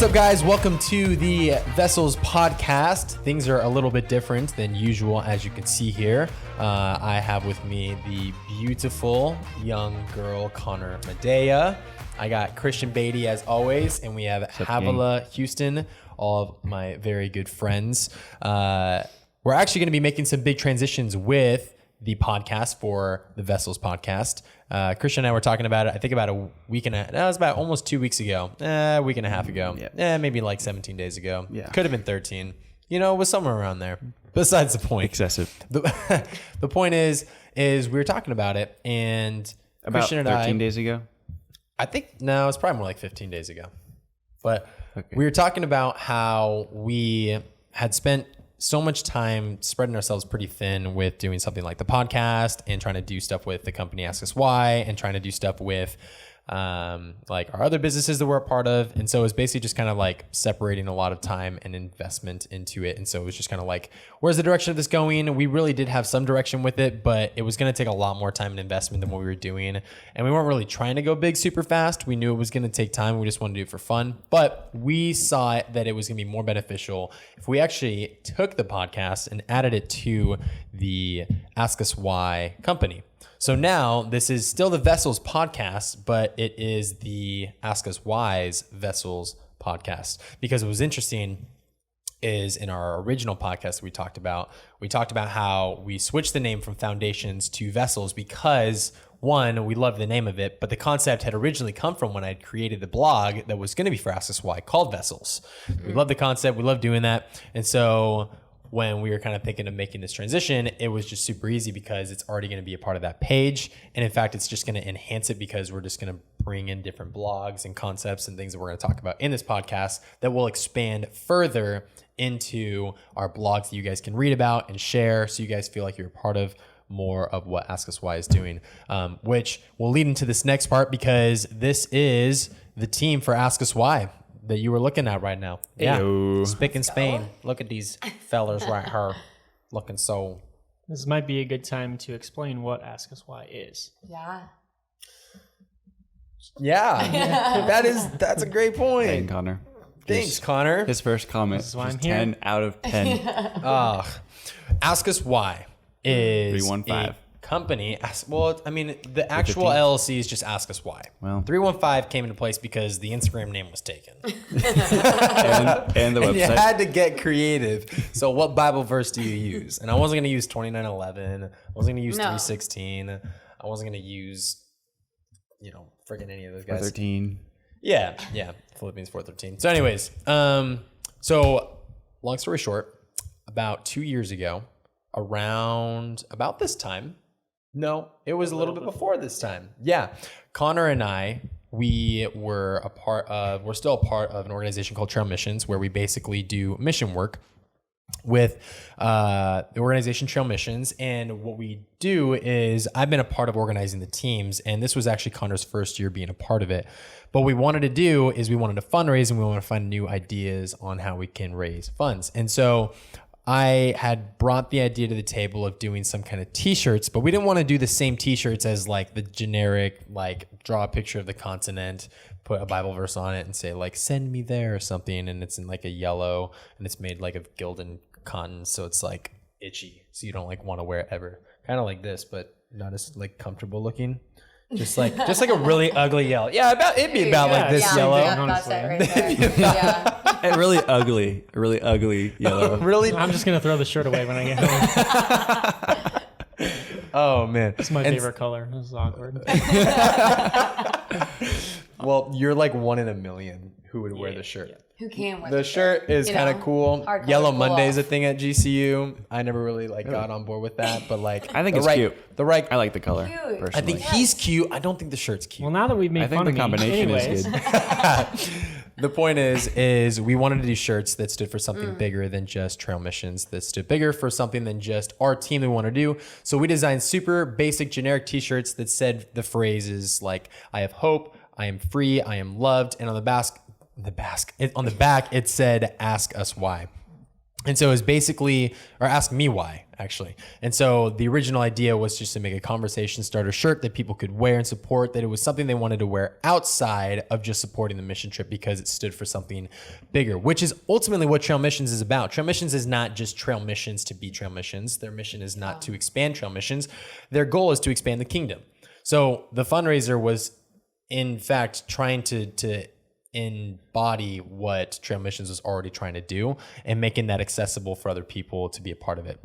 What's up, guys? Welcome to the Vessels podcast. Things are a little bit different than usual, as you can see here. I have with me the beautiful young girl, Connor Medea. I got Christian Beatty, as always, and we have Havilah Houston, all of my very good friends. We're actually going to be making some big transitions with the podcast for the Vessels podcast. Christian and I were talking about it, I think about a week and a half. That was about almost 2 weeks ago. A week and a half ago. Maybe like 17 days ago. Yeah. Could have been 13. You know, it was somewhere around there. Besides the point. Excessive. The point is we were talking about it, and about Christian and 13 days ago? I think, no, it's probably more like 15 days ago. But we were talking about how we had spent so much time spreading ourselves pretty thin with doing something like the podcast and trying to do stuff with the company Ask Us Why and trying to do stuff with like our other businesses that we're a part of. And so it was basically just kind of like separating a lot of time and investment into it. And so it was just kind of like, where's the direction of this going? We really did have some direction with it, but it was going to take a lot more time and investment than what we were doing. And we weren't really trying to go big super fast. We knew it was going to take time. We just wanted to do it for fun. But we saw that it was going to be more beneficial if we actually took the podcast and added it to the Ask Us Why company. So now this is still the Vessels podcast, but it is the Ask Us Why's Vessels podcast. Because what was interesting is in our original podcast we talked about how we switched the name from Foundations to Vessels because, one, we loved the name of it, but the concept had originally come from when I had created the blog that was going to be for Ask Us Why called Vessels. We love the concept. We love doing that. And so when we were kind of thinking of making this transition, it was just super easy because it's already going to be a part of that page. And in fact, it's just going to enhance it because we're just going to bring in different blogs and concepts and things that we're going to talk about in this podcast that will expand further into our blogs that you guys can read about and share so you guys feel like you're a part of more of what Ask Us Why is doing, which will lead into this next part because this is the team for Ask Us Why that you were looking at right now. Yeah. Spick and Spain. Look at these fellers right here looking so. This might be a good time to explain what Ask Us Why is. Yeah. That's a great point. Hey, Connor. Thanks, Connor. His first comment was 10 out of 10. Ask Us Why is 315. Company. Well, I mean, the actual LLC is just Ask Us Why. Well, 315 came into place because the Instagram name was taken. and the website. And you had to get creative. So what Bible verse do you use? And I wasn't going to use 29:11. I wasn't going to use 3:16. I wasn't going to use, freaking any of those guys. 13. Yeah. Philippians 4:13. So anyways, so long story short, about 2 years ago, around about this time, no, it was a little bit before this time. Yeah. Connor and I, we're still a part of an organization called Trail Missions, where we basically do mission work with the organization Trail Missions. And what we do is I've been a part of organizing the teams, and this was actually Connor's first year being a part of it. But what we wanted to do is we wanted to fundraise and we wanted to find new ideas on how we can raise funds. And so I had brought the idea to the table of doing some kind of t-shirts, but we didn't want to do the same t-shirts as like the generic, like draw a picture of the continent, put a Bible verse on it and say like, send me there or something. And it's in like a yellow and it's made like of gilded cotton. So it's like itchy. So you don't like want to wear it ever. Kind of like this, but not as like comfortable looking. Just like a really ugly yellow. Yeah, it'd be about like this yellow. Yeah, that's it right there. A really ugly yellow. Really? I'm just going to throw the shirt away when I get home. Oh, man. It's my favorite color. This is awkward. Well, you're like one in a million who would wear the shirt. Yeah. Who can wear the shirt? Is kind of cool. Yellow Monday's a thing at GCU. I never really got on board with that, but like I think it's cute. I like the color. Cute. I think he's cute. I don't think the shirt's cute. Well, now that we've made fun of me, anyways. Is good. The point is we wanted to do shirts that stood for something bigger than just Trail Missions, that stood bigger for something than just our team that we want to do. So we designed super basic generic t-shirts that said the phrases like, I have hope, I am free, I am loved. And on the back, it said, Ask Us Why. And so it was basically, or ask me why, actually. And so the original idea was just to make a conversation starter shirt that people could wear and support, that it was something they wanted to wear outside of just supporting the mission trip because it stood for something bigger, which is ultimately what Trail Missions is about. Trail Missions is not just trail missions to be trail missions. Their mission is not to expand trail missions. Their goal is to expand the kingdom. So the fundraiser was, in fact, trying to embody what Trail Missions was already trying to do and making that accessible for other people to be a part of it.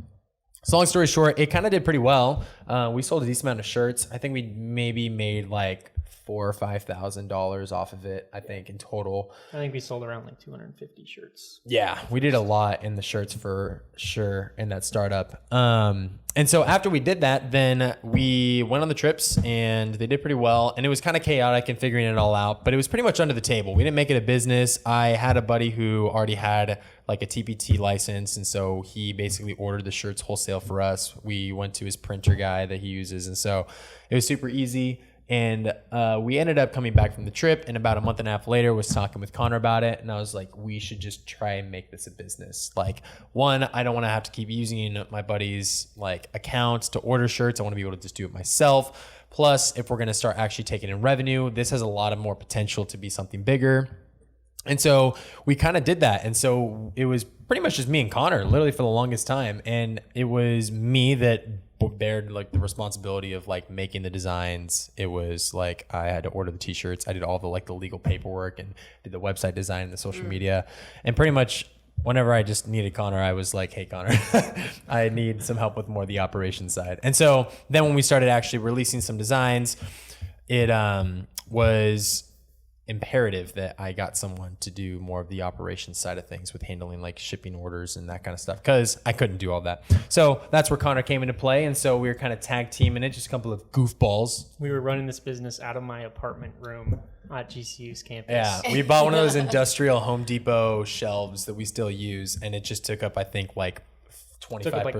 So long story short, it kind of did pretty well. We sold a decent amount of shirts. I think we maybe made like $4,000 or $5,000 off of it, I think, in total. I think we sold around like 250 shirts. Yeah, we did a lot in the shirts for sure in that startup. And so after we did that, then we went on the trips and they did pretty well. And it was kind of chaotic and figuring it all out, but it was pretty much under the table. We didn't make it a business. I had a buddy who already had like a TPT license. And so he basically ordered the shirts wholesale for us. We went to his printer guy that he uses. And so it was super easy. And we ended up coming back from the trip, and about a month and a half later was talking with Connor about it. And I was like, we should just try and make this a business. Like, one, I don't want to have to keep using my buddy's like accounts to order shirts. I want to be able to just do it myself. Plus, if we're going to start actually taking in revenue, this has a lot of more potential to be something bigger. And so we kind of did that. And so it was pretty much just me and Connor literally for the longest time. And it was me that bared like the responsibility of like making the designs. It was like I had to order the t-shirts. I did all the like the legal paperwork and did the website design and the social media. And pretty much whenever I just needed Connor, I was like, hey Connor, I need some help with more of the operations side. And so then when we started actually releasing some designs, it was imperative that I got someone to do more of the operations side of things with handling like shipping orders and that kind of stuff, because I couldn't do all that. So that's where Connor came into play. And so we were kind of tag teaming it, just a couple of goofballs. We were running this business out of my apartment room at GCU's campus. Yeah, we bought one of those industrial Home Depot shelves that we still use, and it just took up, I think, like 25%. Took up like,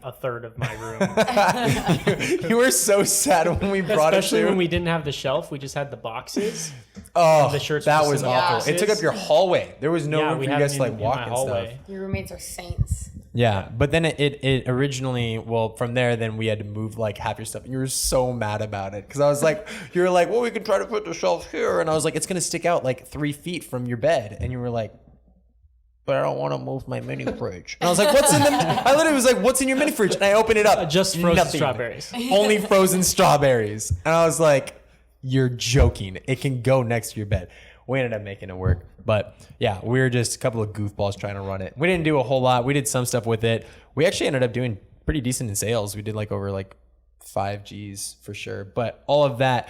a third of my room. You were so sad when we brought Especially it. when we didn't have the shelf, we just had the boxes. Oh, the shirts that were was just in the awful. boxes. It took up your hallway. There was no room we for you had guys it to like in walk my and hallway. stuff. Your roommates are saints. Yeah, but then it originally, well, from there, then we had to move like half your stuff. And you were so mad about it because I was like, you were like, well, we could try to put the shelf here. And I was like, it's going to stick out like 3 feet from your bed. And you were like, but I don't want to move my mini fridge. And I was like, what's in the, I literally was like, what's in your mini fridge? And I opened it up. Just frozen Nothing. strawberries. Only frozen strawberries. And I was like, you're joking. It can go next to your bed. We ended up making it work. But yeah, we were just a couple of goofballs trying to run it. We didn't do a whole lot. We did some stuff with it. We actually ended up doing pretty decent in sales. We did like over like 5 G's for sure. But all of that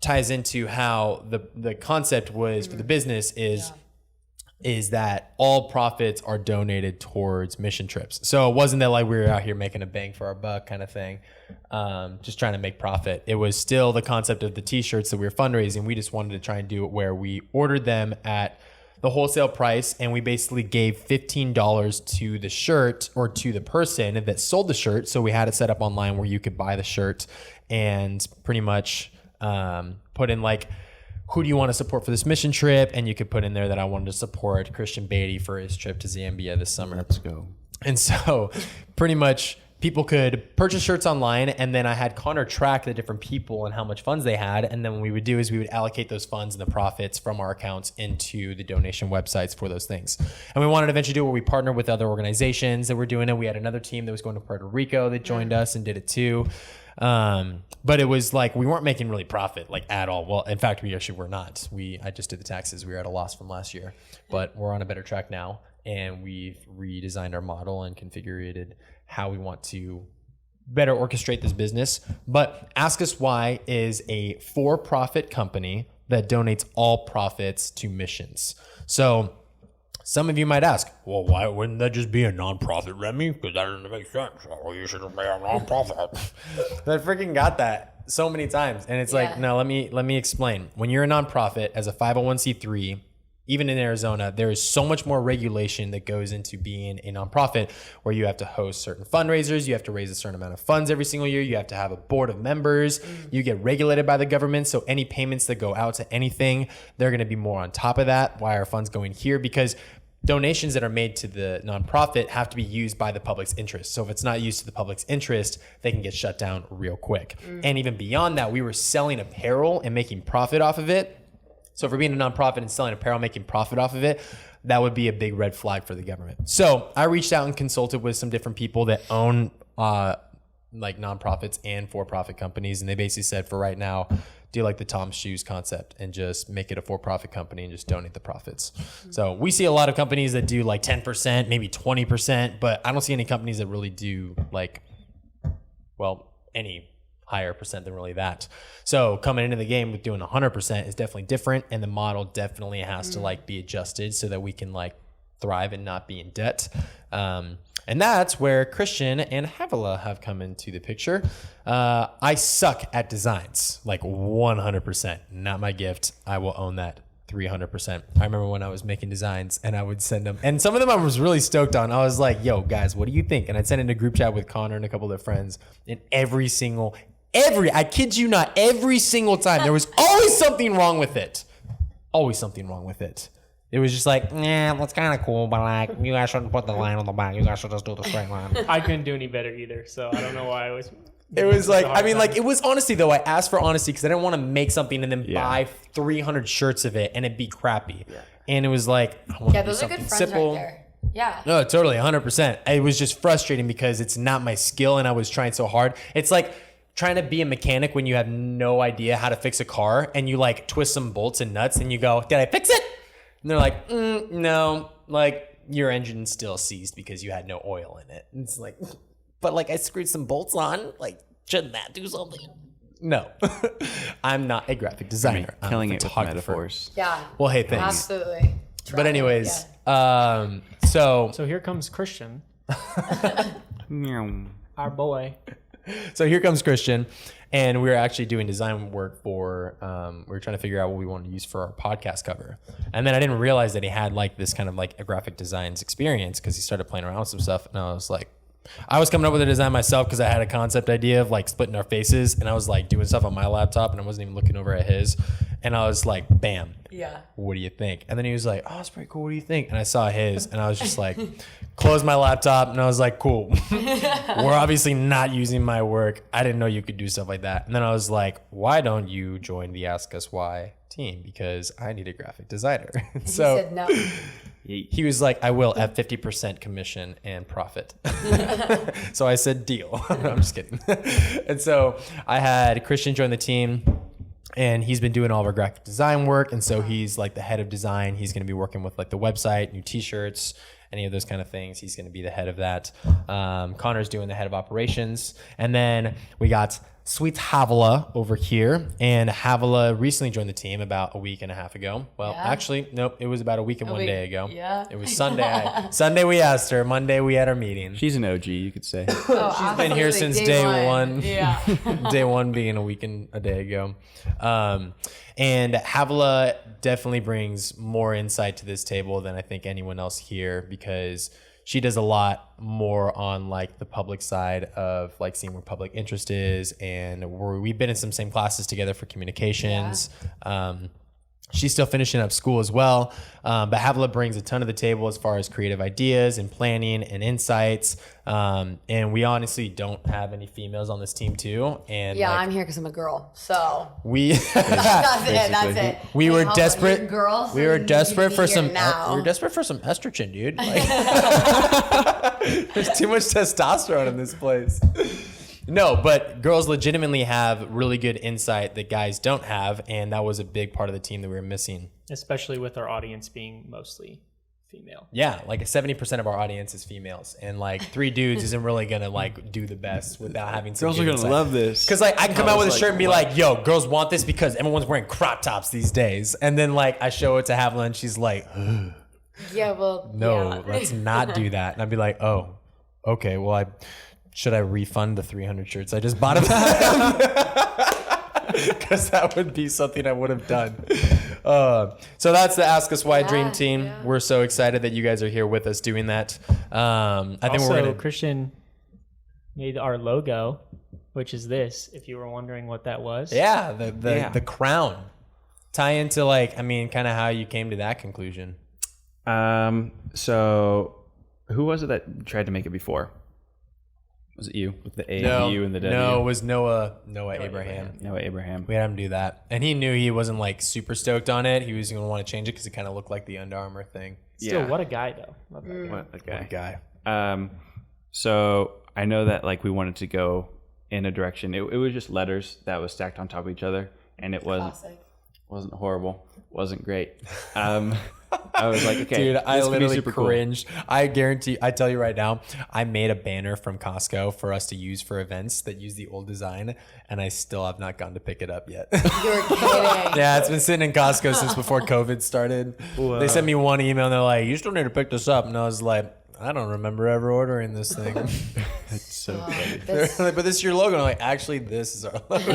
ties into how the concept was for the business is that all profits are donated towards mission trips. So it wasn't that like we were out here making a bang for our buck kind of thing, just trying to make profit. It was still the concept of the t-shirts that we were fundraising. We just wanted to try and do it where we ordered them at the wholesale price, and we basically gave $15 to the shirt or to the person that sold the shirt. So we had it set up online where you could buy the shirt and pretty much put in like, who do you want to support for this mission trip? And you could put in there that I wanted to support Christian Beatty for his trip to Zambia this summer. Let's go. And so pretty much people could purchase shirts online, and then I had Connor track the different people and how much funds they had. And then what we would do is we would allocate those funds and the profits from our accounts into the donation websites for those things. And we wanted to eventually do where we partner with other organizations that were doing it. We had another team that was going to Puerto Rico that joined us and did it too. But it was like we weren't making really profit like at all. Well, in fact, we actually were not. I just did the taxes. We were at a loss from last year, but we're on a better track now, and we've redesigned our model and configured how we want to better orchestrate this business. But Ask Us Why is a for-profit company that donates all profits to missions. So some of you might ask, well, why wouldn't that just be a nonprofit, Remy? Because that doesn't make sense. Oh, you should be a nonprofit. I freaking got that so many times. And it's like, no, let me explain. When you're a nonprofit as a 501c3, even in Arizona, there is so much more regulation that goes into being a nonprofit, where you have to host certain fundraisers, you have to raise a certain amount of funds every single year, you have to have a board of members, you get regulated by the government, so any payments that go out to anything, they're going to be more on top of that. Why are funds going here? Because donations that are made to the nonprofit have to be used by the public's interest. So if it's not used to the public's interest, they can get shut down real quick. And even beyond that, we were selling apparel and making profit off of it. So if we're being a nonprofit and selling apparel, making profit off of it, that would be a big red flag for the government. So I reached out and consulted with some different people that own like nonprofits and for-profit companies. And they basically said, for right now, do like the Tom's Shoes concept and just make it a for-profit company and just donate the profits. So we see a lot of companies that do like 10%, maybe 20%, but I don't see any companies that really do like, well, any higher percent than really that. So coming into the game with doing 100% is definitely different. And the model definitely has to like be adjusted so that we can like thrive and not be in debt. And that's where Christian and Havila have come into the picture. I suck at designs, like 100%. Not my gift. I will own that 300%. I remember when I was making designs and I would send them. And some of them I was really stoked on. I was like, yo, guys, what do you think? And I'd send it in a group chat with Connor and a couple of their friends. And I kid you not, every single time, there was always something wrong with it. Always something wrong with it. It was just like, nah, that's kind of cool, but like, you guys shouldn't put the line on the back. You guys should just do the straight line. I couldn't do any better either, so I don't know why I was. It was like, I mean, like, it was honesty, though. I asked for honesty because I didn't want to make something and then buy 300 shirts of it and it'd be crappy. Yeah. And it was like, I want to do those are something good friends simple. right there. Yeah. No, totally, 100%. It was just frustrating because it's not my skill and I was trying so hard. It's like trying to be a mechanic when you have no idea how to fix a car and you like twist some bolts and nuts and you go, did I fix it? And they're like, no, like your engine's still seized because you had no oil in it. And it's like, but like I screwed some bolts on, like shouldn't that do something? No, I'm not a graphic designer. Killing I'm a it with photographer. metaphors. Yeah. Well, hey, thanks. Absolutely. But anyways, So here comes Christian, Meow. our boy. So here comes Christian, and we were actually doing design work for, we were trying to figure out what we wanted to use for our podcast cover. And then I didn't realize that he had like this kind of like a graphic designs experience because he started playing around with some stuff. And I was like, I was coming up with a design myself because I had a concept idea of like splitting our faces. And I was like doing stuff on my laptop and I wasn't even looking over at his. And I was like, bam. Yeah. What do you think? And then he was like, oh, it's pretty cool. What do you think? And I saw his and I was just like, closed my laptop and I was like, cool. We're obviously not using my work. I didn't know you could do stuff like that. And then I was like, why don't you join the Ask Us Why team? Because I need a graphic designer. So he said no. he was like, I will at 50% commission and profit. So I said, deal. I'm just kidding. And so I had Christian join the team. And he's been doing all of our graphic design work. And so he's like the head of design. He's going to be working with like the website, new t-shirts, any of those kind of things. He's going to be the head of that. Connor's doing the head of operations. And then we got sweet Havila over here. And Havila recently joined the team about a week and a half ago. Well, actually, nope. It was about a week and one day ago. Yeah. It was Sunday. Sunday we asked her. Monday we had our meeting. She's an OG, you could say. She's been here since day one. Yeah. Day one being a week and a day ago. And Havila definitely brings more insight to this table than I think anyone else here because she does a lot more on like the public side of like seeing where public interest is. And we've been in some same classes together for communications. Yeah. She's still finishing up school as well. But Havila brings a ton to the table as far as creative ideas and planning and insights. And we honestly don't have any females on this team too. And yeah, like, I'm here because I'm a girl. So we that's it. we were Hey, desperate. Girls, We were desperate for some. now. We were desperate for some estrogen, dude. Like, there's too much testosterone in this place. No, but girls legitimately have really good insight that guys don't have, and that was a big part of the team that we were missing. Especially with our audience being mostly female. Yeah, like 70% of our audience is females, and like 3 dudes isn't really gonna like do the best without having some. Girls are gonna love this. Because like I can come out with a shirt and be like, "Yo, girls want this because everyone's wearing crop tops these days," and then like I show it to Havila and she's like, Yeah, well, "No, yeah. let's not do that," and I'd be like, "Oh, okay, well should I refund the 300 shirts I just bought of them?" Because that would be something I would have done. So that's the Ask Us Why Dream Team. Yeah. We're so excited that you guys are here with us doing that. I think also, we're going to... Christian made our logo, which is this, if you were wondering what that was. Yeah, the crown. Tie into like, I mean, kind of how you came to that conclusion. So who was it that tried to make it before? Was it you with the A, No, the U, and the W? no, it was Noah Abraham. Noah Abraham. We had him do that, and he knew he wasn't like super stoked on it. He was going to want to change it because it kind of looked like the Under Armour thing. Still, what a guy though. Love that guy. What a guy. What a guy. So I know that like we wanted to go in a direction. It was just letters that was stacked on top of each other, and it wasn't horrible, wasn't great. I was like, okay, Dude, I this could be literally super cool. cringed. I guarantee, I tell you right now, I made a banner from Costco for us to use for events that use the old design, and I still have not gone to pick it up yet. You're kidding. Yeah, it's been sitting in Costco since before COVID started. Wow. They sent me one email and they're like, you still need to pick this up. And I was like, I don't remember ever ordering this thing. It's so funny. They're like, but this is your logo. And I'm like, actually, this is our logo.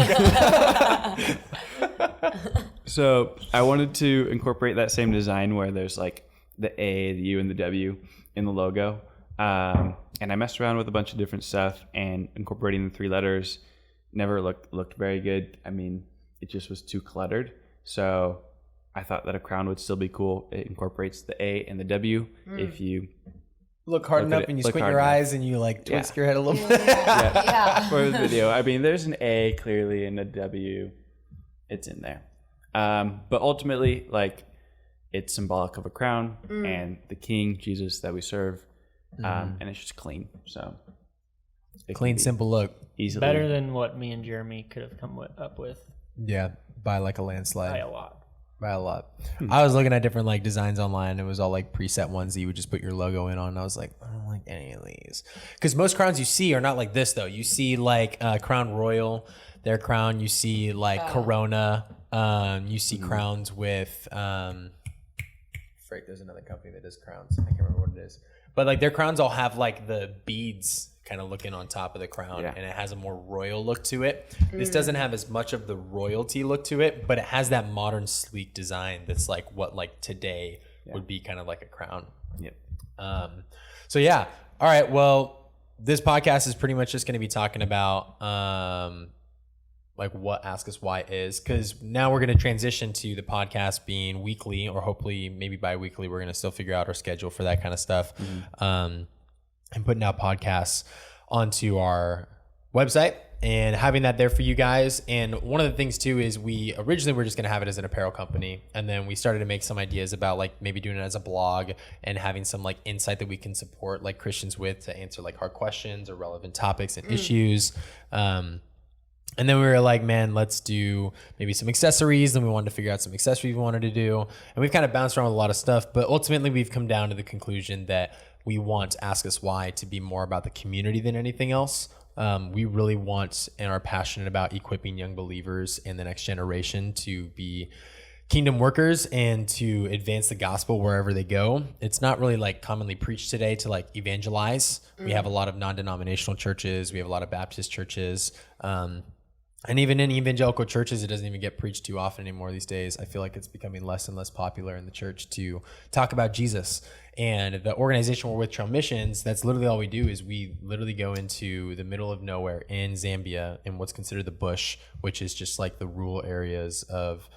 So I wanted to incorporate that same design where there's like the A, the U, and the W in the logo. And I messed around with a bunch of different stuff, and incorporating the 3 letters never looked very good. I mean, it just was too cluttered. So I thought that a crown would still be cool. It incorporates the A and the W. If you Look hard Look enough at it- and you look squint hard your enough. eyes and you like twist your head a little bit. Yeah. for the video, I mean, there's an A clearly and a W. It's in there. But ultimately, like, it's symbolic of a crown and the King, Jesus, that we serve. And it's just clean. So it can Clean, be simple look. easily Better than what me and Jeremy could have come up with Yeah, by like a by landslide. a lot. By a lot. I was looking at different like designs online. It was all like preset ones that you would just put your logo in on. And I was like, I don't like any of these. Because most crowns you see are not like this though. You see like Crown Royal, their crown. You see like Corona. You see crowns with there's another company that does crowns. I can't remember what it is. But like their crowns all have like the beads kind of looking on top of the crown, and it has a more royal look to it. This doesn't have as much of the royalty look to it, but it has that modern sleek design that's like what like today would be kind of like a crown. Yep. So yeah. All right. Well, this podcast is pretty much just going to be talking about like what Ask Us Why is, because now we're going to transition to the podcast being weekly, or hopefully maybe bi-weekly. We're going to still figure out our schedule for that kind of stuff. And putting out podcasts onto our website and having that there for you guys. And one of the things too is we originally were just going to have it as an apparel company, and then we started to make some ideas about like maybe doing it as a blog and having some like insight that we can support like Christians with to answer like hard questions or relevant topics and issues. And then we were like, man, let's do maybe some accessories. And we wanted to figure out some accessories we wanted to do. And we've kind of bounced around with a lot of stuff, but ultimately we've come down to the conclusion that we want Ask Us Why to be more about the community than anything else. We really want and are passionate about equipping young believers and the next generation to be kingdom workers and to advance the gospel wherever they go. It's not really like commonly preached today to like evangelize. We have a lot of non-denominational churches. We have a lot of Baptist churches. And even in evangelical churches, it doesn't even get preached too often anymore these days. I feel like it's becoming less and less popular in the church to talk about Jesus. And the organization we're with, Trail Missions, that's literally all we do is we literally go into the middle of nowhere in Zambia in what's considered the bush, which is just like the rural areas of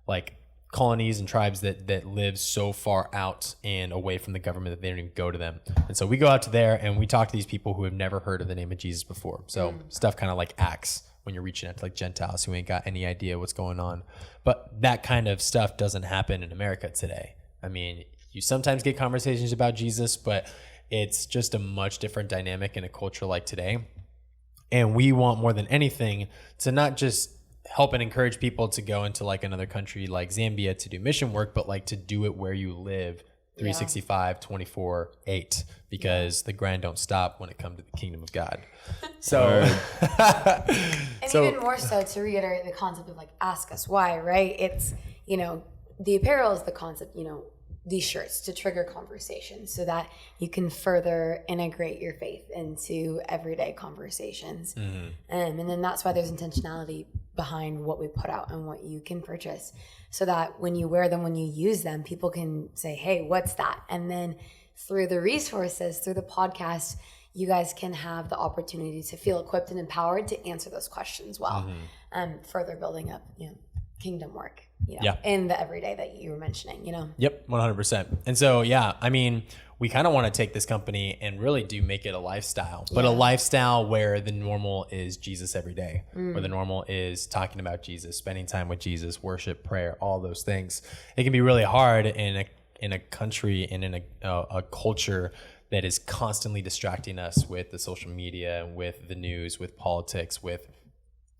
like colonies and tribes that live so far out and away from the government that they don't even go to them. And so we go out to there and we talk to these people who have never heard of the name of Jesus before. So stuff kind of like Acts, when you're reaching out to like Gentiles who ain't got any idea what's going on. But that kind of stuff doesn't happen in America today. I mean, you sometimes get conversations about Jesus, but it's just a much different dynamic in a culture like today. And we want more than anything to not just help and encourage people to go into like another country like Zambia to do mission work, but like to do it where you live 365, 24/8, because the grind don't stop when it comes to the kingdom of God. So, And even more so, to reiterate the concept of like Ask Us Why, right? It's, you know, the apparel is the concept, you know, these shirts to trigger conversation so that you can further integrate your faith into everyday conversations. And then that's why there's intentionality behind what we put out and what you can purchase, so that when you wear them, when you use them, people can say, hey, what's that? And then through the resources, through the podcast, you guys can have the opportunity to feel equipped and empowered to answer those questions well, further building up, you know, kingdom work, Yeah. in the everyday that you were mentioning, Yep, 100%. And so, yeah, I mean, we kind of want to take this company and really do make it a lifestyle, but a lifestyle where the normal is Jesus every day, where the normal is talking about Jesus, spending time with Jesus, worship, prayer, all those things. It can be really hard in a country and in a culture that is constantly distracting us with the social media, with the news, with politics, with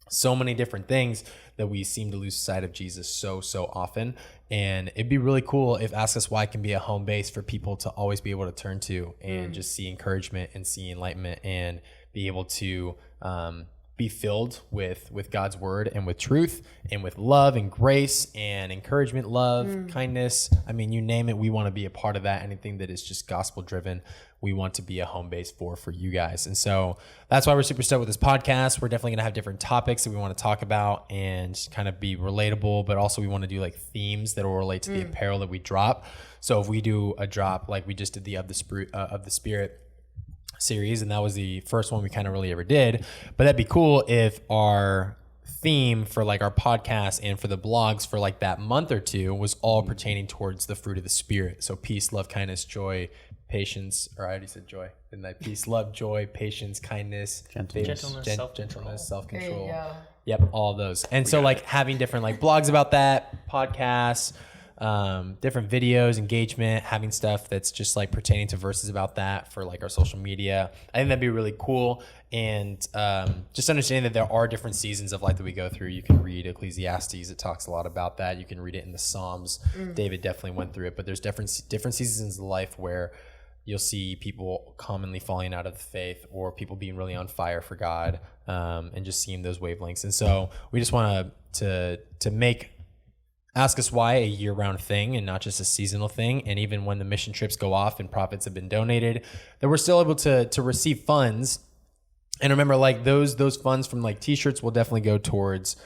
so many different things that we seem to lose sight of Jesus so often. And it'd be really cool if Ask Us Why can be a home base for people to always be able to turn to and just see encouragement and see enlightenment and be able to be filled with God's word and with truth and with love and grace and encouragement, love, kindness. I mean, you name it, we want to be a part of that. Anything that is just gospel driven, we want to be a home base for you guys. And so that's why we're super stoked with this podcast. We're definitely going to have different topics that we want to talk about and kind of be relatable, but also we want to do like themes that will relate to the apparel that we drop. So if we do a drop like we just did the Of the Spirit series, and that was the first one we kind of really ever did, but that'd be cool if our theme for like our podcast and for the blogs for like that month or two was all pertaining towards the fruit of the Spirit. So peace, love, kindness, joy, patience, or I already said joy, didn't I? Peace, love, joy, patience, kindness, gentleness, self-control. Yep, all of those. And so like having different like blogs about that, podcasts, different videos, engagement, having stuff that's just like pertaining to verses about that for like our social media. I think that'd be really cool. And just understanding that there are different seasons of life that we go through. You can read Ecclesiastes, it talks a lot about that. You can read it in the Psalms. David definitely went through it, but there's different seasons of life where you'll see people commonly falling out of the faith or people being really on fire for God, and just seeing those wavelengths. And so we just want to make Ask Us Why a year-round thing and not just a seasonal thing. And even when the mission trips go off and profits have been donated, that we're still able to receive funds. And remember, like those funds from like t-shirts will definitely go towards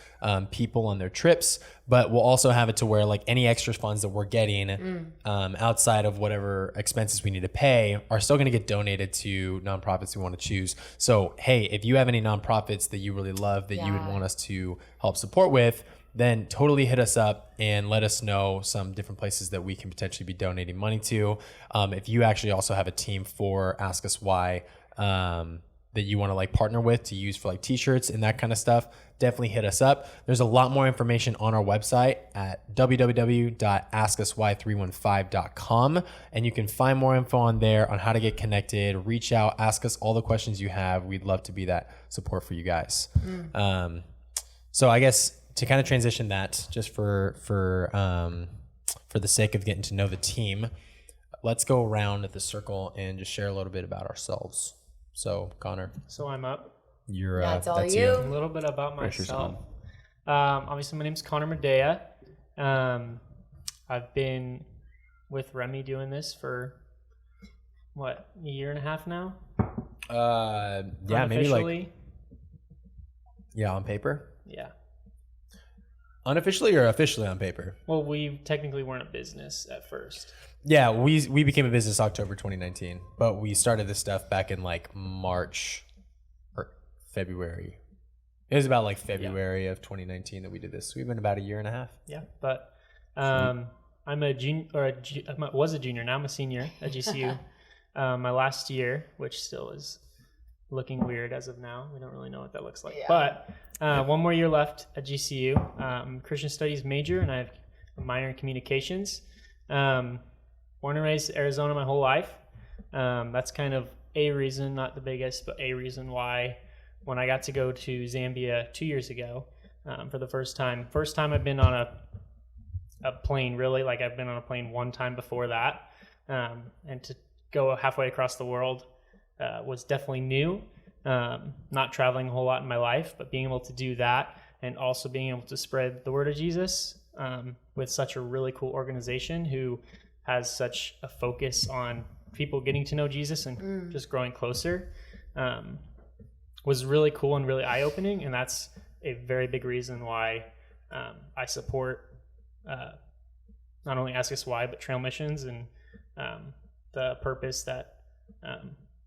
people on their trips, but we'll also have it to where like any extra funds that we're getting outside of whatever expenses we need to pay are still going to get donated to nonprofits we want to choose. So, hey, if you have any nonprofits that you really love that you would want us to help support with, then totally hit us up and let us know some different places that we can potentially be donating money to. If you actually also have a team for Ask Us Why that you want to like partner with to use for like t-shirts and that kind of stuff, definitely hit us up. There's a lot more information on our website at www.askuswhy315.com, and you can find more info on there on how to get connected, reach out, ask us all the questions you have. We'd love to be that support for you guys. So I guess to kind of transition that, just for the sake of getting to know the team, let's go around at the circle and just share a little bit about ourselves. So Connor, So I'm up. you're That's all that's you. A little bit about Pressure's myself. Obviously, my name's Connor Medea. I've been with Remy doing this for a year and a half now. Yeah, maybe like Unofficially. on paper, Yeah. unofficially or officially on paper. Well, we technically weren't a business at first. Yeah, we became a business October 2019, but we started this stuff back in like March or February. It was about like February of 2019 that we did this. So we've been about a year and a half. Yeah, but I'm a junior, was a junior. Now I'm a senior at GCU. My last year, which still is looking weird as of now. We don't really know what that looks like. Yeah. But one more year left at GCU. I'm a Christian Studies major, and I have a minor in communications. Born and raised in Arizona my whole life. That's kind of a reason, not the biggest, but a reason why when I got to go to Zambia 2 years ago for the first time I've been on a plane, really. Like, I've been on a plane one time before that. And to go halfway across the world was definitely new. Not traveling a whole lot in my life, but being able to do that and also being able to spread the word of Jesus with such a really cool organization who has such a focus on people getting to know Jesus and just growing closer was really cool and really eye-opening. And that's a very big reason why I support not only Ask Us Why, but Trail Missions and the purpose that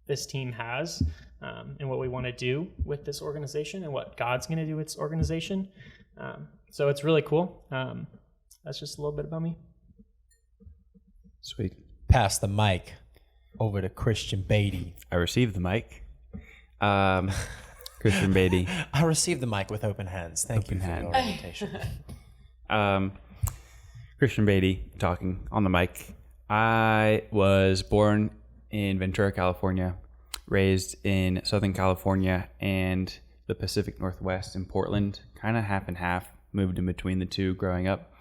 this team has and what we want to do with this organization and what God's going to do with this organization. So it's really cool. That's just a little bit about me. Sweet. Pass the mic over to Christian Beatty. I received the mic. Christian Beatty. I received the mic with open hands. Thank you for hand. your invitation. Christian Beatty talking on the mic. I was born in Ventura, California, raised in Southern California and the Pacific Northwest in Portland, kind of half and half, moved in between the two growing up.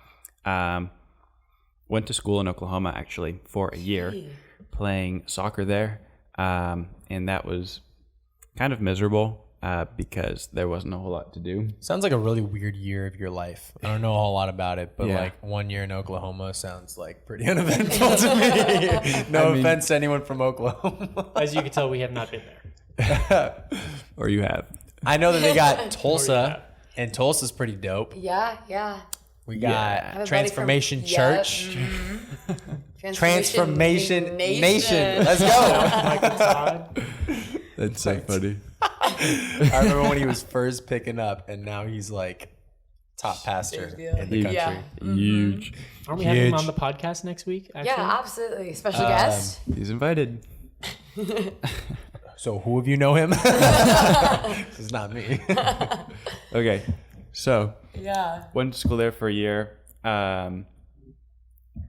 Went to school in Oklahoma actually for a year, playing soccer there. And that was kind of miserable because there wasn't a whole lot to do. Sounds like a really weird year of your life. I don't know a whole lot about it, but Yeah. like 1 year in Oklahoma sounds like pretty uneventful to me. No offense to anyone from Oklahoma. As you can tell, we have not been there. Or you have. I know that they got Tulsa, and Tulsa's pretty dope. Yeah. We got Yeah. I have a buddy Transformation from- Church. Yep. Transformation Nation. Let's go. Michael Todd. That's so funny. I remember when he was first picking up, and now he's like top pastor Big deal. in the Huge. country. Yeah. Huge. Aren't we having him Huge. on the podcast next week? Actually? Yeah, absolutely. Special guest. He's invited. So who of you know him? This is not me. Okay. So Yeah. went to school there for a year.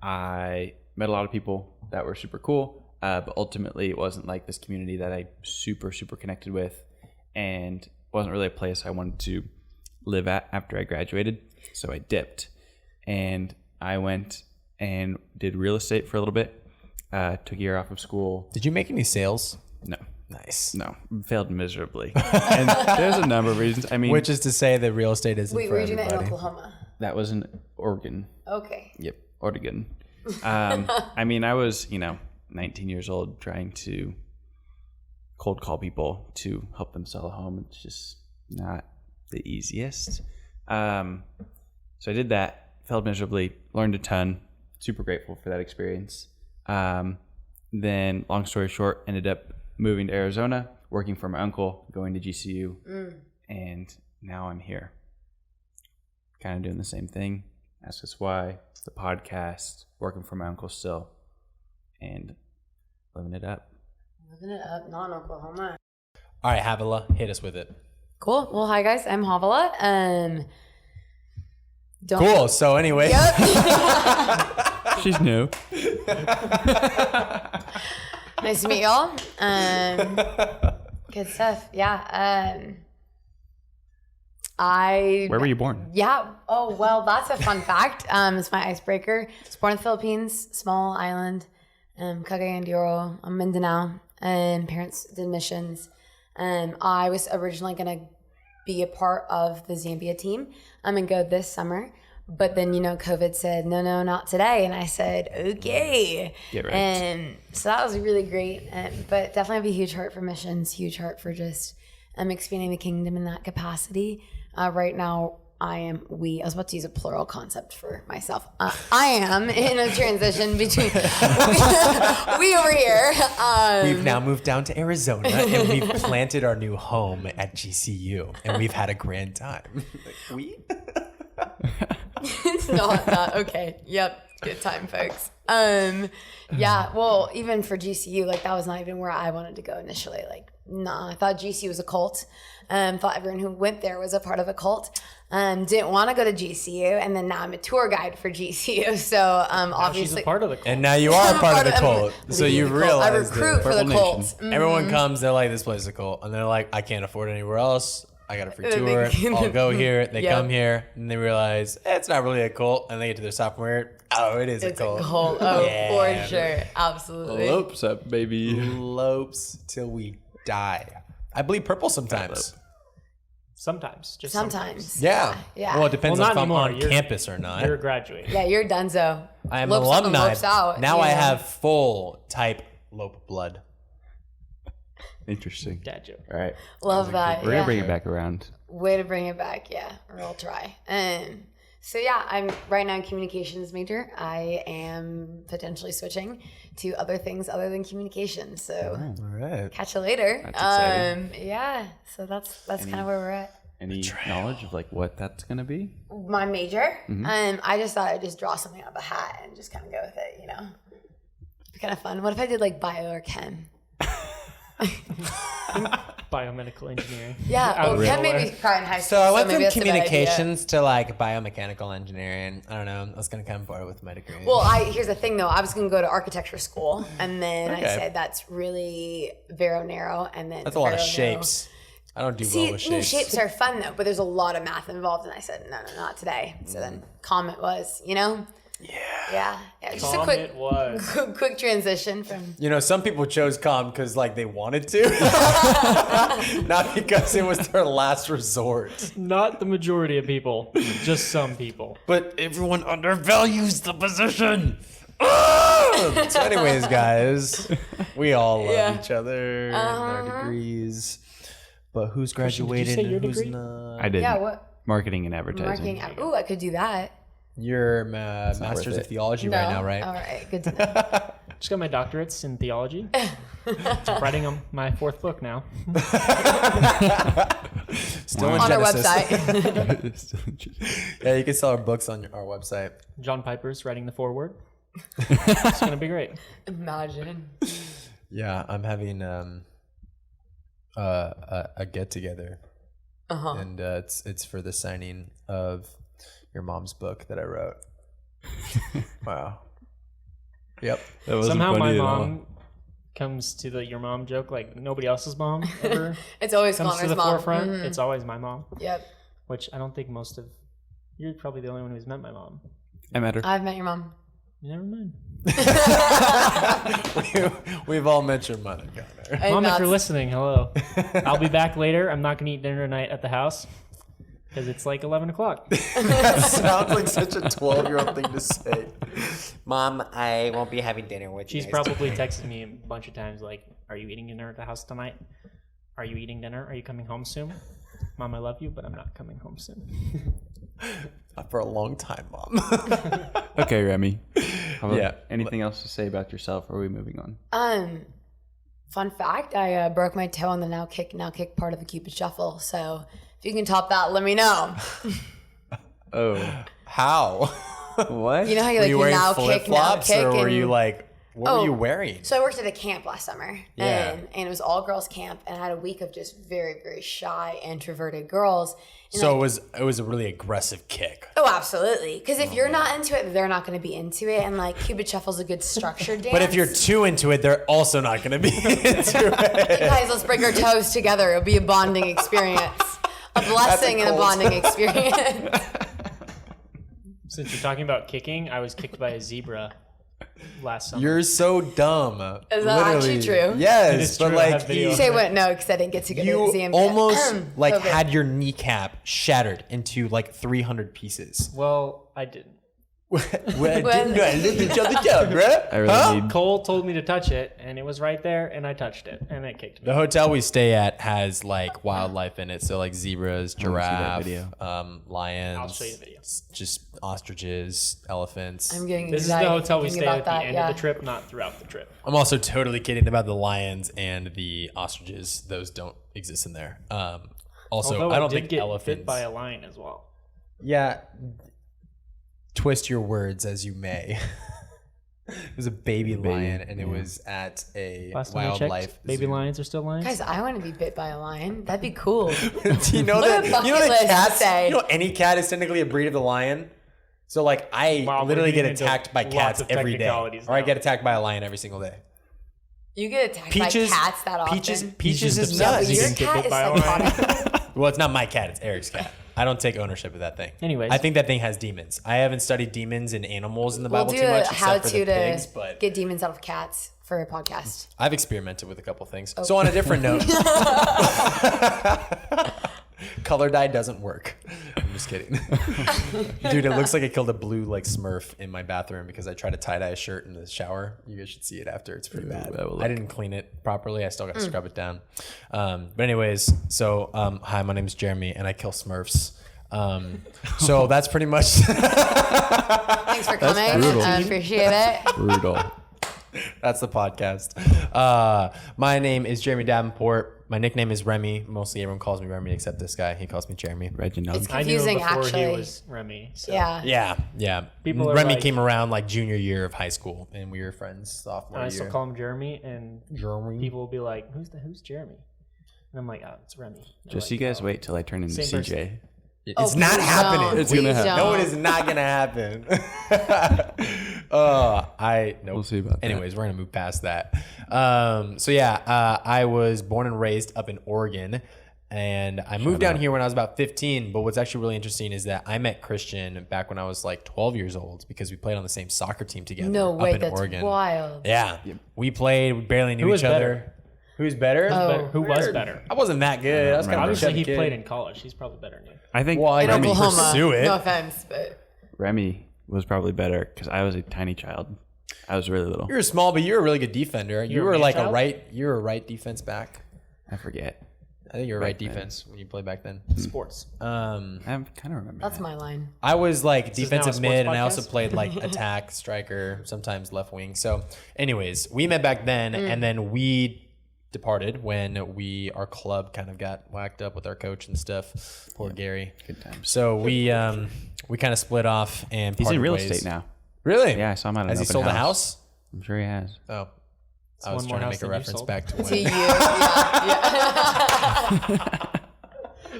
I met a lot of people that were super cool, but ultimately it wasn't like this community that I super connected with, and wasn't really a place I wanted to live at after I graduated. So I dipped, and I went and did real estate for a little bit. Took a year off of school. Did you make any sales? No, Nice. failed miserably. And there's a number of reasons. I mean, Which is to say that real estate isn't Wait, for were you doing that in everybody. Oklahoma? that was in Oregon. Okay. Yep, Oregon. I mean, I was, 19 years old trying to cold call people to help them sell a home. It's just not the easiest. So I did that, failed miserably, learned a ton, super grateful for that experience. Then, long story short, ended up moving to Arizona, working for my uncle, going to GCU, and now I'm here. Kind of doing the same thing. Ask Us Why, the podcast, working for my uncle still, and living it up. Living it up, not in Oklahoma. All right, Havila, hit us with it. Cool. Well, hi guys. I'm Havala. Cool. So anyway, She's new. Nice to meet y'all. Good stuff. Yeah. Where were you born? Yeah. Oh, well, that's a fun fact. It's my icebreaker. I was born in the Philippines, small island, Cagayan de Oro, Mindanao. Parents did missions. I was originally going to be a part of the Zambia team and go this summer. But then, COVID said, no, not today. And I said, okay. Get right. And so that was really great. But definitely have a huge heart for missions, huge heart for just expanding the kingdom in that capacity. Right now, I was about to use a plural concept for myself. I am in a transition between we over here. we've now moved down to Arizona and we've planted our new home at GCU and we've had a grand time. We? It's not okay. Yep. Good time, folks. Yeah, well, even for GCU, that was not even where I wanted to go initially. Nah, I thought GCU was a cult. Thought everyone who went there was a part of a cult. Didn't want to go to GCU, and then now I'm a tour guide for GCU. So Now obviously, she's a part of the cult. And now you are a part of the cult. So you realize I recruit for the Purple cult. everyone comes, they're like, this place is a cult. And they're like, I can't afford anywhere else. I got a free They tour. can- I'll go here. They Yep. come here and they realize it's not really a cult. And they get to their sophomore year. Oh, it is It's a cult. a cult. Oh, Yeah. for sure. Absolutely. Lopes up, baby. Lopes till we die. I bleed purple sometimes. Sometimes. Just Sometimes. Yeah. Yeah. Well, it depends Well, on not if I'm anymore. on You're- campus or not. You're graduating. Yeah, you're donezo. I am Lopes up and alumni. lopes out. Now I Yeah. have full type Lope blood. Interesting. Dad joke. All right. Love that. We're yeah. going to bring it back around. Way to bring it back, yeah. Or I'll try. So yeah, I'm right now a communications major. I am potentially switching to other things other than communications. So All right. catch you later. That's exciting. Yeah. So that's kind of where we're at. Any knowledge of like what that's gonna be? My major, I just thought I'd just draw something out of a hat and just kind of go with it, you know. It'd be kind of fun. What if I did like bio or chem? Biomedical engineering. Yeah, well, chem maybe probably in high school. So I went maybe from that's a bad idea. communications to like biomechanical engineering. I don't know. I was gonna come forward with my degree. Well, here's the thing though. I was going to go to architecture school, and then I Okay. said that's really very narrow, and then that's a lot of very narrow. shapes. I don't do See, well with no, shapes. shapes are fun though, but there's a lot of math involved, and I said no, not today. So then comment was, you know. Yeah. Just a quick, quick transition from. You know, some people chose comm because like they wanted to, not because it was their last resort. Not the majority of people, just some people. But everyone undervalues the position. So anyways, guys, we all love each other and our degrees. But who's graduated say your and who's degree? not? I did. Yeah, what? Marketing and advertising. Marketing. Ooh, I could do that. You're Masters of Theology right now, right? All right, good to know. Just got my doctorates in theology. Writing on my 4th book now. Still in On our Genesis. website. Yeah, you can sell our books on our website. John Piper's writing the foreword. It's gonna be great. Imagine. Yeah, I'm having a get together, and it's for the signing of your mom's book that I wrote. Wow. Yep. That wasn't Somehow my funny at all. mom comes to the your mom joke like nobody else's mom ever It's always comes to Connor's the mom. forefront. Mhm. It's always my mom, Yep. which I don't think most of. You're probably the only one who's met my mom. I met her. I've met your mom. Never mind. We've all met your mother, Connor. And Mom, if you're that's- listening, hello. I'll be back later. I'm not gonna eat dinner tonight at the house because it's like 11 o'clock. That sounds like such a 12-year-old thing to say. Mom, I won't be having dinner with you. She's probably texted me a bunch of times like, "Are you eating dinner at the house tonight? Are you eating dinner? Are you coming home soon? Mom, I love you, but I'm not coming home soon." For a long time, Mom. Okay, Remy. How about Yeah. anything else to say about yourself? Or are we moving on? Fun fact: I broke my toe on the now kick part of the Cupid Shuffle. So if you can top that, let me know. Oh, How? what? You know how you Were like you you wearing now flip kick, now flops, kick, or were and you like, what were you wearing? So I worked at a camp last summer, Yeah. and it was all girls camp, and I had a week of just very, very shy, introverted girls. And So like, it was a really aggressive kick. oh, absolutely, because if you're not into it, they're not going to be into it, and like Cupid Shuffle's a good structured dance. But if you're too into it, they're also not going to be into it. guys, let's break our toes together. It'll be a bonding experience, a blessing and a cult. bonding experience. Since you're talking about kicking, I was kicked by a zebra last summer. You're so dumb. Is that actually true? Yes, It is but true, I have like video. Say what? No, because I didn't get to go to the you museum. almost like COVID. had your kneecap shattered into like 300 pieces. Well, I didn't. Well, didn't I look at each other down, bruh? I really need. Cole told me to touch it, and it was right there, and I touched it, and it kicked me. The hotel we stay at has like wildlife in it, so like zebras, I wanna see that giraffe, video. lions. I'll show you the video. Just ostriches, elephants. I'm getting This is the anxiety hotel we thinking stayed about at the that, end yeah. of the trip, not throughout the trip. I'm also totally kidding about the lions and the ostriches. Those don't exist in there. Also, Although I don't did think get elephants. bit by a lion as well. Yeah. Twist your words as you may. It was a baby lion, and it was at a Last time I checked, wildlife baby zoo. lions are still lions. Guys, I want to be bit by a lion. That'd be cool. Do you know What that? a bucket You know that list cats. say. You know any cat is technically a breed of the lion. So like I Wow, we're literally get getting into attacked by lots cats of every day, technicalities or I now. get attacked by a lion every single day. You get attacked Peaches, by cats that often. Peaches is just Yeah, nuts. but You your didn't get cat bit is by a lion? psychotic. Well, it's not my cat; it's Eric's cat. I don't take ownership of that thing. Anyways. I think that thing has demons. I haven't studied demons and animals in the We'll Bible do too a much, except for the how-to pigs. to But get demons out of cats for a podcast. I've experimented with a couple things. Oh. So on a different note, color dye doesn't work. I'm just kidding. Dude, it looks like I killed a blue like Smurf in my bathroom because I tried to tie dye a shirt in the shower. You guys should see it after. It's pretty bad. that will I didn't clean it properly. I still got to scrub it down. But anyways, so hi, my name is Jeremy and I kill Smurfs. So that's pretty much Thanks for coming. brutal. I appreciate it. Brutal. that's the podcast. My name is Jeremy Davenport. My nickname is Remy. Mostly everyone calls me Remy except this guy. He calls me Jeremy. Reginald. It's I knew him confusing, before actually. he was Remy. So. Yeah. Yeah. People are Remy like- came around like junior year of high school, and we were friends sophomore I year. still call him Jeremy, and Jeremy. people will be like, "Who's Jeremy?" And I'm like, "Oh, it's Remy." They're Just like, you guys "Oh." wait till I turn into Same CJ. It's Oh, not please happening. don't. It's gonna Please happen. No, don't. it is not gonna happen. Nope. We'll see about that. Anyways, we're gonna move past that. I was born and raised up in Oregon, and I moved down here when I was about 15. But what's actually really interesting is that I met Christian back when I was like 12 years old because we played on the same soccer team together. No up way, in that's Oregon. wild. Yeah, we played. We barely knew Who was each other. better? Who's better? Oh. Who was better? I wasn't that good. I was kind of a Obviously, chubby he kid. played in college. He's probably better than you. I think Well, I In didn't Oklahoma. pursue it. No offense, but Remy was probably better because I was a tiny child. I was really little. You were small, but you were a really good defender. You You're a were like man-child? you were a right defense back. I forget. I think you were right then. defense when you played back then. Sports. I kind of remember. that's that. my line. I was like is now a defensive sports mid, and I also podcast? played like attack, striker, sometimes left wing. So, anyways, we met back then, and then we departed when our club kind of got whacked up with our coach and stuff. Poor Gary. Good times. So we kind of split off and He's parted in real ways. estate now. Really? Yeah, I saw him at an Has he open sold a house. house? I'm sure he has. Oh. I one was more trying to house make a than you reference sold. back to To when. you, yeah.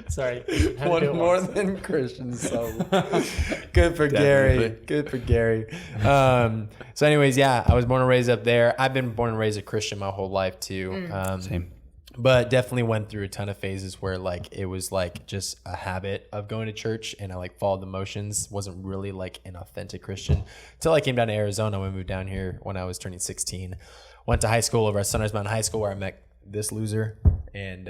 Sorry. had to do One it more once. than Christian soul. Good for Gary. Good for Gary. So anyways, yeah, I was born and raised up there. I've been born and raised a Christian my whole life too. Same. But definitely went through a ton of phases where like it was like just a habit of going to church, and I like followed the motions. Wasn't really like an authentic Christian until I came down to Arizona. We moved down here when I was turning 16. Went to high school over at Sunrise Mountain High School where I met this loser, and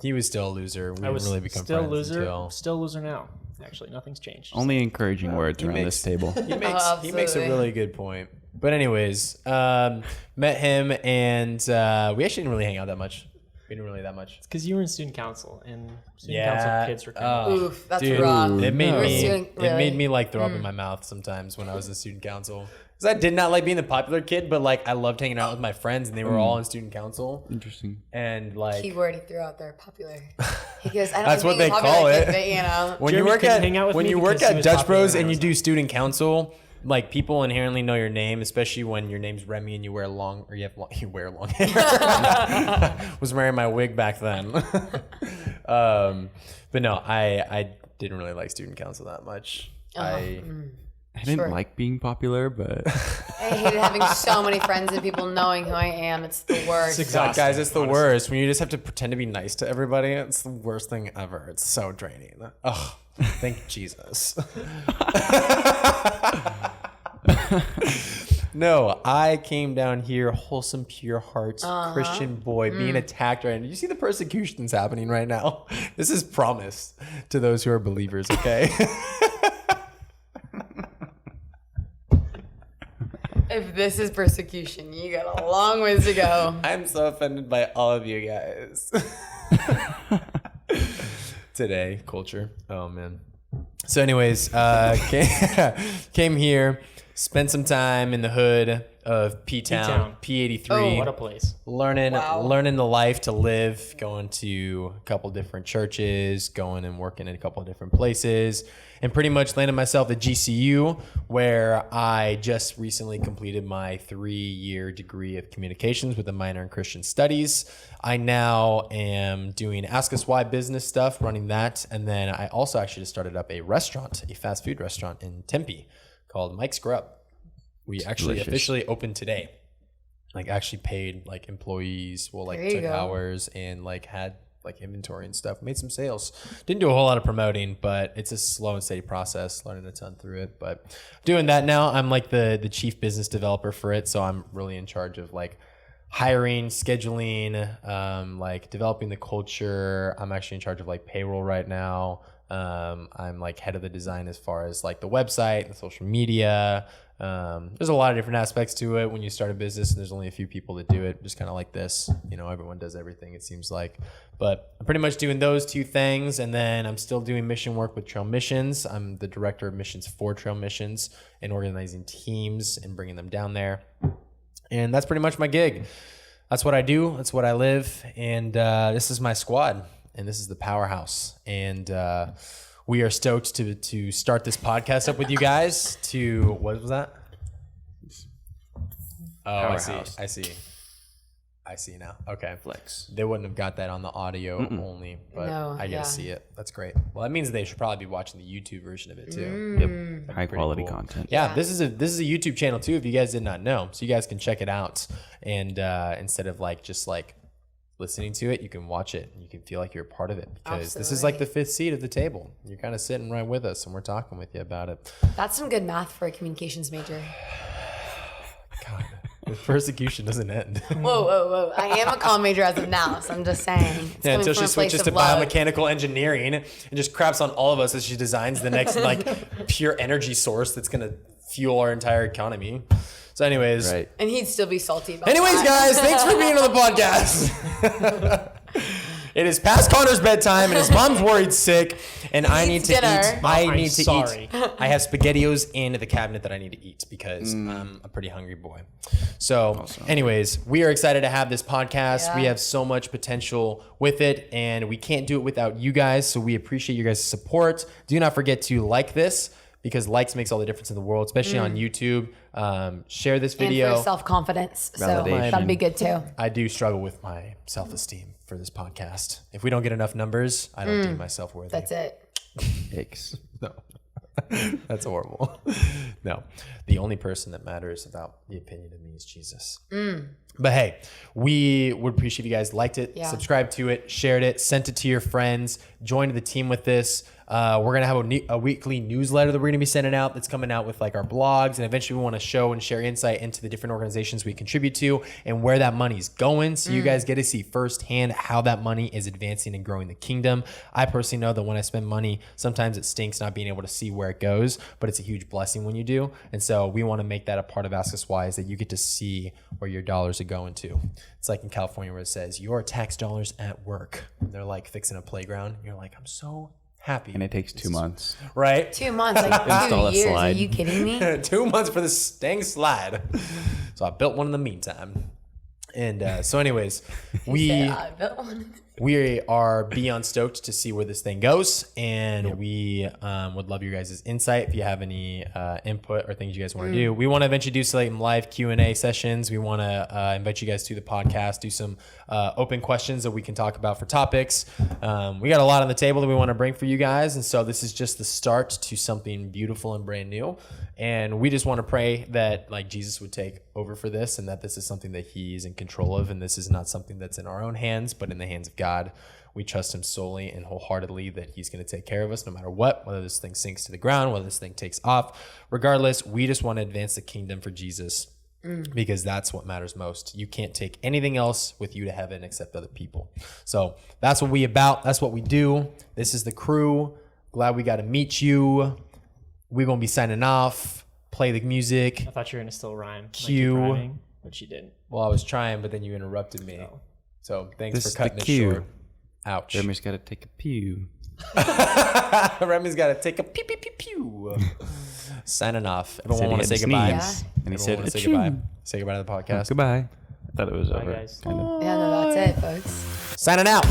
he was still a loser. We I was didn't really become still friends loser. until Still loser now. Actually, nothing's changed. Only encouraging words around makes- this table. he makes a absolutely. really good point. But anyways, met him, and we actually didn't really hang out that much. We didn't really that much. because you were in student council, and student Yeah. council kids were kind of. Oof, that's Dude, rough. It made No. me. Student- It made really? me like throw up in my mouth sometimes when I was in student council. Because I did not like being the popular kid, but like I loved hanging out with my friends, and they were all in student council. Interesting. And like Keyword he threw out there, popular. He goes, I don't That's like what being they a popular call kid, it. but, you know. when Jeremy you work couldn't at hang out with when me you work because he at was Dutch popular Bros when I and you was do student council, like people inherently know your name, especially when your name's Remy and you wear long or you wear long hair. Was wearing my wig back then. But no, I didn't really like student council that much. I didn't Sure. like being popular, but I hated having so many friends and people knowing who I am. It's the worst. It's exhausting, Guys, it's the honestly. worst. When you just have to pretend to be nice to everybody, it's the worst thing ever. It's so draining. Oh, thank Jesus. No, I came down here, wholesome, pure hearts, Christian boy, being attacked right now. You see the persecution that's happening right now? This is promised to those who are believers, okay? If this is persecution, you got a long ways to go. I'm so offended by all of you guys. Today, culture. Oh, man. So anyways, came here, spent some time in the hood of P-Town, P-Town. P83. What a place. learning Wow. learning the life to live, going to a couple different churches, going and working in a couple of different places, and pretty much landed myself at GCU, where I just recently completed my 3-year degree of communications with a minor in Christian studies. I now am doing Ask Us Why business stuff, running that, and then I also actually just started up a restaurant, a fast food restaurant in Tempe called Mike's Grub. We actually delicious. officially opened today. Like actually paid like employees, well like There you took go. hours and like had like inventory and stuff. Made some sales. Didn't do a whole lot of promoting, but it's a slow and steady process. Learning a ton through it, but doing that now. I'm like the chief business developer for it, so I'm really in charge of like hiring, scheduling, like developing the culture. I'm actually in charge of like payroll right now. I'm like head of the design as far as like the website and social media. There's a lot of different aspects to it when you start a business and there's only a few people that do it, just kind of like this, you know, everyone does everything it seems like, but I'm pretty much doing those two things. And then I'm still doing mission work with Trail Missions. I'm the director of missions for Trail Missions and organizing teams and bringing them down there. And that's pretty much my gig. that's what I do. That's what I live. And this is my squad. And this is the powerhouse. And we are stoked to start this podcast up with you guys. What was that? Oh, Powerhouse. I see now. Okay. Flex. They wouldn't have got that on the audio only, but No, I get yeah. to see it. That's great. Well, that means they should probably be watching the YouTube version of it too. Yep. High quality cool. content. Yeah, this is a YouTube channel too. If you guys did not know, so you guys can check it out, and instead of just listening to it, you can watch it and you can feel like you're a part of it, because this is like the fifth seat of the table. You're kind of sitting right with us, and we're talking with you about it. That's some good math for a communications major. God, the persecution doesn't end. Whoa. I am a comm major as of now, so I'm just saying. It's Yeah, coming until from she a place switches to of love. biomechanical engineering and just craps on all of us as she designs the next pure energy source that's gonna fuel our entire economy. So, anyways, Right. And he'd still be salty about anyways, that. guys, thanks for being on the podcast. It is past Connor's bedtime, and his mom's worried sick, and I need needs to dinner. eat. I I'm need to sorry. eat. I have SpaghettiOs in the cabinet that I need to eat because I'm a pretty hungry boy. So, anyways, we are excited to have this podcast. Yeah. We have so much potential with it, and we can't do it without you guys. So we appreciate your guys' support. Do not forget to like this, because likes makes all the difference in the world, especially on YouTube. Share this And video. for self-confidence. So Validation. that'd be good too. I do struggle with my self-esteem for this podcast. If we don't get enough numbers, I don't deem myself worthy. That's it. Yikes. No. That's horrible. No. The only person that matters about the opinion of me is Jesus. But hey, we would appreciate if you guys liked it, Yeah. subscribed to it, shared it, sent it to your friends, joined the team with this. We're going to have a weekly newsletter that we're going to be sending out that's coming out with our blogs. And eventually we want to show and share insight into the different organizations we contribute to and where that money's going. So you guys get to see firsthand how that money is advancing and growing the kingdom. I personally know that when I spend money, sometimes it stinks not being able to see where it goes, but it's a huge blessing when you do. And so we want to make that a part of Ask Us Why, is that you get to see where your dollars are going to. It's like in California where it says your tax dollars at work. They're fixing a playground. You're like, I'm so happy. And it takes 2 months. Right? 2 months, like Install 2 a years. Are slide. you kidding me? 2 months for this dang slide. So I built one in the meantime. And so anyways, we I built one. we are beyond stoked to see where this thing goes, and we would love your guys' insight. If you have any input or things you guys want to do, we want to eventually do some live Q&A sessions. We want to invite you guys to the podcast, do some open questions that we can talk about for topics. We got a lot on the table that we want to bring for you guys, and so this is just the start to something beautiful and brand new. And we just want to pray that Jesus would take over for this, and that this is something that he's in control of, and this is not something that's in our own hands, but in the hands of God. We trust him solely and wholeheartedly that he's going to take care of us no matter what, whether this thing sinks to the ground, whether this thing takes off. Regardless, we just want to advance the kingdom for Jesus, because that's what matters most. You can't take anything else with you to heaven except other people. So that's what we about. That's what we do. This is the crew. Glad we got to meet you. We're going to be signing off. Play the music. I thought you were gonna still rhyme. Cue. Like rhyming, but you didn't. Well, I was trying, but then you interrupted me. Oh. So thanks This for is cutting the it cue. short. Ouch. Jeremy's got to take a pew. Remy's got to take a pew, pew, pew, pew. Signing off. Everyone Said want to he say had goodbye? sneeze. And he Everyone said, want to say "Achoo." goodbye? Say goodbye to the podcast. Goodbye. I thought it was Bye, over. guys. Kind of. Yeah, no, that's it, folks. Signing out.